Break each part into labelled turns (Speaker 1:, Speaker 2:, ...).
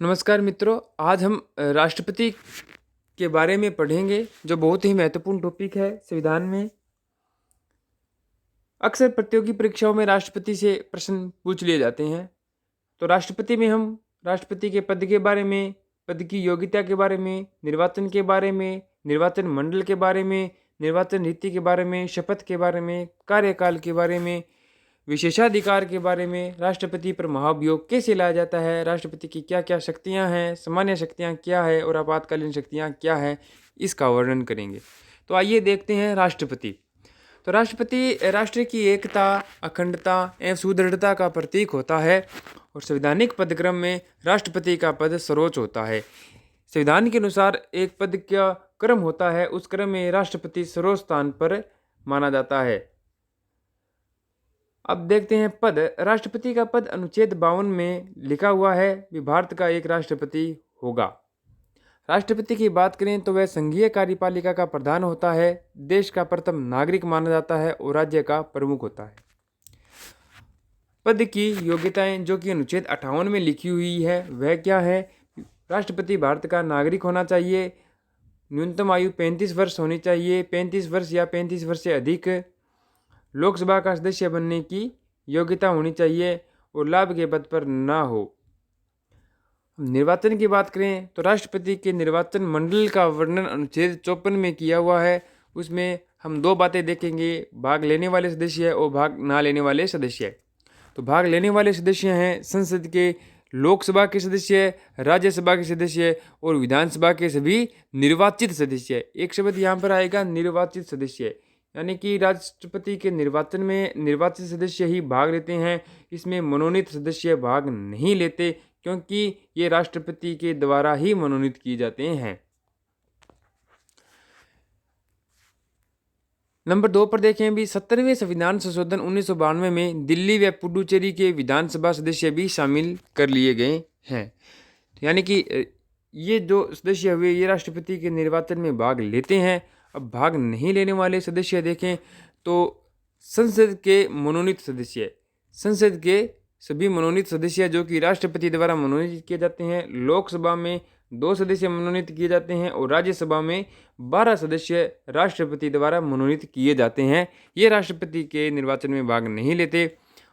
Speaker 1: नमस्कार मित्रों, आज हम राष्ट्रपति के बारे में पढ़ेंगे जो बहुत ही महत्वपूर्ण टॉपिक है संविधान में। अक्सर प्रतियोगी परीक्षाओं में राष्ट्रपति से प्रश्न पूछ लिए जाते हैं। तो राष्ट्रपति में हम राष्ट्रपति के पद के बारे में, पद की योग्यता के बारे में, निर्वाचन के बारे में, निर्वाचन मंडल के बारे में, निर्वाचन नीति के बारे में, शपथ के बारे में, कार्यकाल के बारे में, विशेषाधिकार के बारे में, राष्ट्रपति पर महाभियोग कैसे लाया जाता है, राष्ट्रपति की क्या क्या शक्तियां हैं, सामान्य शक्तियां क्या है और आपातकालीन शक्तियां क्या है, इसका वर्णन करेंगे। तो आइए देखते हैं राष्ट्रपति। तो राष्ट्रपति राष्ट्र की एकता, अखंडता एवं सुदृढ़ता का प्रतीक होता है और संवैधानिक पदक्रम में राष्ट्रपति का पद सर्वोच्च होता है। संविधान के अनुसार एक पद का क्रम होता है, उस क्रम में राष्ट्रपति सर्वोच्च स्थान पर माना जाता है। अब देखते हैं पद। राष्ट्रपति का पद अनुच्छेद 52 में लिखा हुआ है कि भारत का एक राष्ट्रपति होगा। राष्ट्रपति की बात करें तो वह संघीय कार्यपालिका का प्रधान होता है, देश का प्रथम नागरिक माना जाता है और राज्य का प्रमुख होता है। पद की योग्यताएं जो कि अनुच्छेद 58 में लिखी हुई है वह क्या है? राष्ट्रपति भारत का नागरिक होना चाहिए, न्यूनतम आयु 35 वर्ष होनी चाहिए, 35 वर्ष या 35 वर्ष से अधिक, लोकसभा का सदस्य बनने की योग्यता होनी चाहिए और लाभ के पद पर ना हो। निर्वाचन की बात करें तो राष्ट्रपति के निर्वाचन मंडल का वर्णन अनुच्छेद 54 में किया हुआ है। उसमें हम दो बातें देखेंगे, भाग लेने वाले सदस्य और भाग ना लेने वाले सदस्य। तो भाग लेने वाले सदस्य हैं संसद के लोकसभा के सदस्य, राज्यसभा के सदस्य और विधानसभा के सभी निर्वाचित सदस्य। एक शब्द यहाँ पर आएगा, निर्वाचित सदस्य, यानी कि राष्ट्रपति के निर्वाचन में निर्वाचित सदस्य ही भाग लेते हैं। इसमें मनोनीत सदस्य भाग नहीं लेते क्योंकि ये राष्ट्रपति के द्वारा ही मनोनीत किए जाते हैं। नंबर 2 पर देखें भी 70वें संविधान संशोधन 1992 में दिल्ली व पुडुचेरी के विधानसभा सदस्य भी शामिल कर लिए गए हैं। यानी कि ये जो सदस्य हुए ये राष्ट्रपति के निर्वाचन में भाग लेते हैं। अब भाग नहीं लेने वाले सदस्य देखें तो संसद के मनोनीत सदस्य, संसद के सभी मनोनीत सदस्य जो कि राष्ट्रपति द्वारा मनोनीत किए जाते हैं। लोकसभा में 2 सदस्य मनोनीत किए जाते हैं और राज्यसभा में 12 सदस्य राष्ट्रपति द्वारा मनोनीत किए जाते हैं। ये राष्ट्रपति के निर्वाचन में भाग नहीं लेते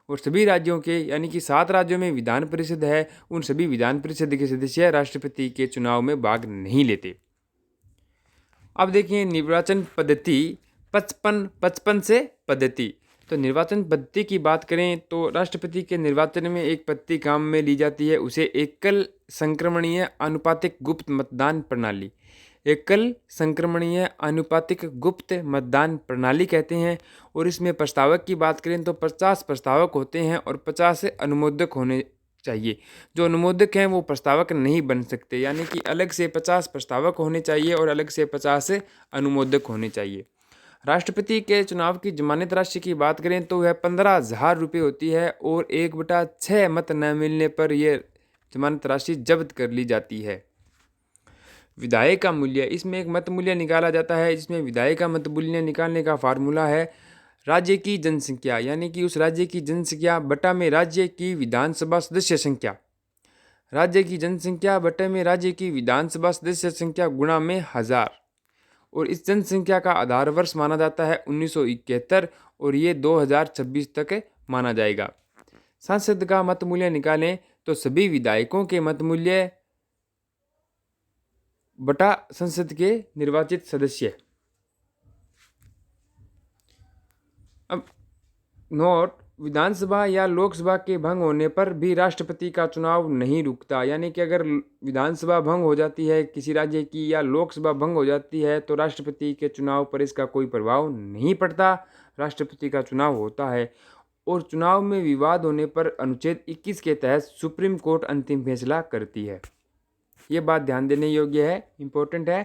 Speaker 1: और सभी राज्यों के, यानी कि 7 राज्यों में विधान परिषद है, उन सभी विधान परिषद के सदस्य राष्ट्रपति के चुनाव में भाग नहीं लेते। अब देखिए निर्वाचन पद्धति 55 से पद्धति। तो निर्वाचन पद्धति की बात करें तो राष्ट्रपति के निर्वाचन में एक पद्धति काम में ली जाती है, उसे एकल संक्रमणीय अनुपातिक गुप्त मतदान प्रणाली, एकल संक्रमणीय अनुपातिक गुप्त मतदान प्रणाली कहते हैं। और इसमें प्रस्तावक की बात करें तो 50 प्रस्तावक होते हैं और 50 अनुमोदक होने चाहिए। जो अनुमोदक हैं वो प्रस्तावक नहीं बन सकते, यानी कि अलग से 50 प्रस्तावक होने चाहिए और अलग से 50 अनुमोदक होने चाहिए। राष्ट्रपति के चुनाव की जमानत राशि की बात करें तो वह 15,000 रुपये होती है और 1/6 मत न मिलने पर यह जमानत राशि जब्त कर ली जाती है। विधायक का मूल्य, इसमें एक मत मूल्य निकाला जाता है, जिसमें विधायक का मत मूल्य निकालने का फार्मूला है राज्य की जनसंख्या, यानी कि उस राज्य की जनसंख्या बटा में राज्य की विधानसभा सदस्य संख्या, राज्य की जनसंख्या बटे में राज्य की विधानसभा सदस्य संख्या गुणा में 1000। और इस जनसंख्या का आधार वर्ष माना जाता है 1971 और ये 2026 तक माना जाएगा। सांसद का मत मूल्य निकालें तो सभी विधायकों के मत मूल्य बटा संसद के निर्वाचित सदस्य। अब नोट, विधानसभा या लोकसभा के भंग होने पर भी राष्ट्रपति का चुनाव नहीं रुकता, यानी कि अगर विधानसभा भंग हो जाती है किसी राज्य की या लोकसभा भंग हो जाती है तो राष्ट्रपति के चुनाव पर इसका कोई प्रभाव नहीं पड़ता, राष्ट्रपति का चुनाव होता है। और चुनाव में विवाद होने पर अनुच्छेद 21 के तहत सुप्रीम कोर्ट अंतिम फैसला करती है। ये बात ध्यान देने योग्य है, इम्पोर्टेंट है।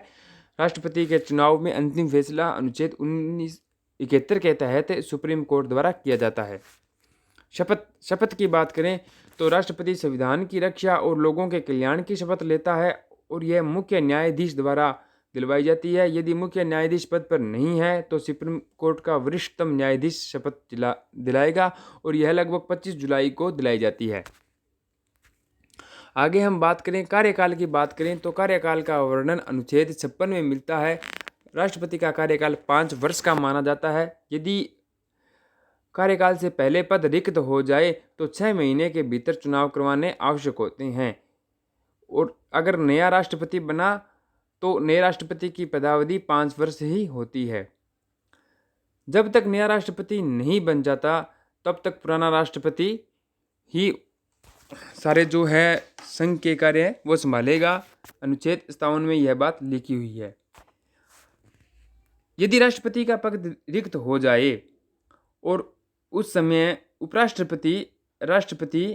Speaker 1: राष्ट्रपति के चुनाव में अंतिम फैसला अनुच्छेद 1971 के तहत सुप्रीम कोर्ट द्वारा किया जाता है। शपथ की बात करें तो राष्ट्रपति संविधान की रक्षा और लोगों के कल्याण की शपथ लेता है और यह मुख्य न्यायाधीश द्वारा दिलवाई जाती है। यदि मुख्य न्यायाधीश पद पर नहीं है तो सुप्रीम कोर्ट का वरिष्ठतम न्यायाधीश शपथ दिलाएगा और यह लगभग 25 जुलाई को दिलाई जाती है। आगे हम बात करें कार्यकाल की बात करें तो कार्यकाल का वर्णन अनुच्छेद 56 में मिलता है। राष्ट्रपति का कार्यकाल 5 वर्ष का माना जाता है। यदि कार्यकाल से पहले पद रिक्त हो जाए तो 6 महीने के भीतर चुनाव करवाने आवश्यक होते हैं। और अगर नया राष्ट्रपति बना तो नए राष्ट्रपति की पदावधि 5 वर्ष ही होती है। जब तक नया राष्ट्रपति नहीं बन जाता तब तक पुराना राष्ट्रपति ही सारे जो है संघ के कार्य है वो संभालेगा। अनुच्छेद 57 में यह बात लिखी हुई है। यदि राष्ट्रपति का पद रिक्त हो जाए और उस समय उपराष्ट्रपति राष्ट्रपति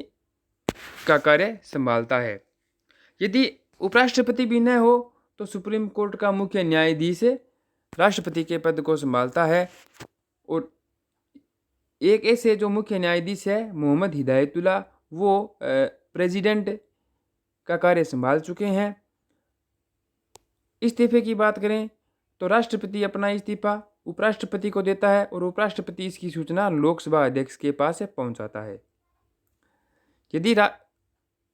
Speaker 1: का कार्य संभालता है। यदि उपराष्ट्रपति भी न हो तो सुप्रीम कोर्ट का मुख्य न्यायाधीश राष्ट्रपति के पद को संभालता है। और एक ऐसे जो मुख्य न्यायाधीश है मोहम्मद हिदायतुल्लाह, वो प्रेसिडेंट का कार्य संभाल चुके हैं। इस्तीफे की बात करें तो राष्ट्रपति अपना इस्तीफा उपराष्ट्रपति को देता है और उपराष्ट्रपति इसकी सूचना लोकसभा अध्यक्ष के पास पहुंचाता है। यदि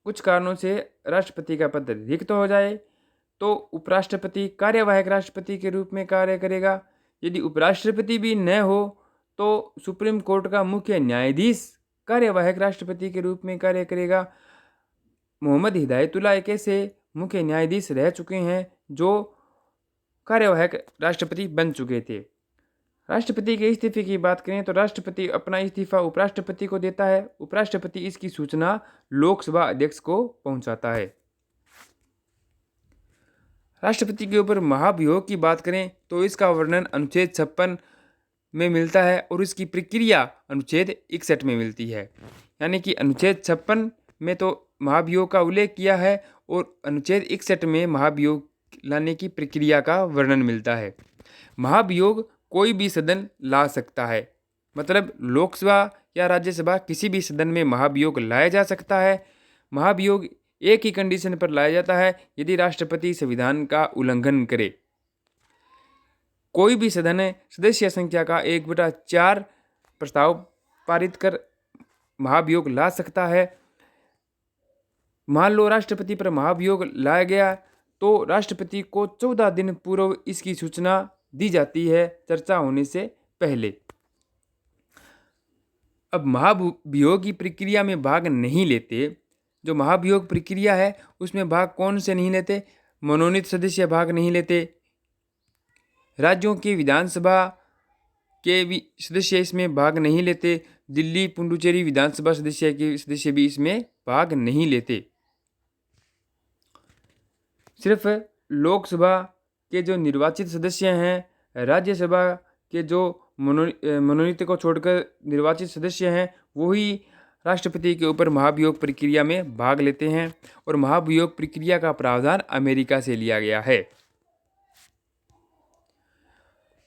Speaker 1: कुछ कारणों से राष्ट्रपति का पद रिक्त हो जाए तो उपराष्ट्रपति कार्यवाहक राष्ट्रपति के रूप में कार्य करेगा। यदि उपराष्ट्रपति भी न हो तो सुप्रीम कोर्ट का मुख्य न्यायाधीश कार्यवाहक राष्ट्रपति के रूप में कार्य करेगा। मोहम्मद हिदायतुल्लाह एक ऐसे मुख्य न्यायाधीश रह चुके हैं जो कार्यवाहक राष्ट्रपति बन चुके थे। राष्ट्रपति के इस्तीफे की बात करें तो राष्ट्रपति अपना इस्तीफा उपराष्ट्रपति को देता है। उपराष्ट्रपति इसकी सूचना लोकसभा अध्यक्ष को पहुंचाता है। राष्ट्रपति के ऊपर महाभियोग की बात करें तो इसका वर्णन अनुच्छेद 56 में मिलता है और इसकी प्रक्रिया अनुच्छेद 61 में मिलती है। यानी कि अनुच्छेद 56 में तो महाभियोग का उल्लेख किया है और अनुच्छेद 61 में महाभियोग लाने की प्रक्रिया का वर्णन मिलता है। महाभियोग कोई भी सदन ला सकता है, मतलब लोकसभा या राज्यसभा किसी भी सदन में महाभियोग लाया जा सकता है। महाभियोग एक ही कंडीशन पर लाया जाता है, यदि राष्ट्रपति संविधान का उल्लंघन करे। कोई भी सदन सदस्य संख्या का 1/4 प्रस्ताव पारित कर महाभियोग ला सकता है। मान लो राष्ट्रपति पर महाभियोग लाया गया तो राष्ट्रपति को 14 दिन पूर्व इसकी सूचना दी जाती है चर्चा होने से पहले। अब महाभियोग की प्रक्रिया में भाग नहीं लेते, जो महाभियोग प्रक्रिया है उसमें भाग कौन से नहीं लेते? मनोनीत सदस्य भाग नहीं लेते, राज्यों की विधानसभा के भी सदस्य इसमें भाग नहीं लेते, दिल्ली पुडुचेरी विधानसभा सदस्य भी इसमें भाग नहीं लेते। सिर्फ लोकसभा के जो निर्वाचित सदस्य हैं, राज्यसभा के जो मनोनीत को छोड़कर निर्वाचित सदस्य हैं, वो ही राष्ट्रपति के ऊपर महाभियोग प्रक्रिया में भाग लेते हैं। और महाभियोग प्रक्रिया का प्रावधान अमेरिका से लिया गया है।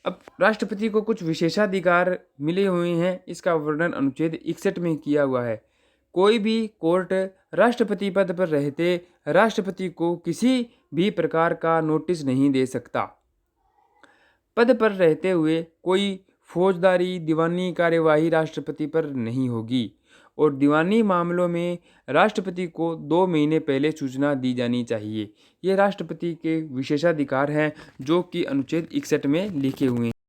Speaker 1: अब राष्ट्रपति को कुछ विशेषाधिकार मिले हुए हैं, इसका वर्णन अनुच्छेद 61 में किया हुआ है। कोई भी कोर्ट राष्ट्रपति पद पर रहते राष्ट्रपति को किसी भी प्रकार का नोटिस नहीं दे सकता। पद पर रहते हुए कोई फौजदारी दीवानी कार्यवाही राष्ट्रपति पर नहीं होगी और दीवानी मामलों में राष्ट्रपति को 2 महीने पहले सूचना दी जानी चाहिए। ये राष्ट्रपति के विशेषाधिकार हैं जो कि अनुच्छेद 61 में लिखे हुए हैं।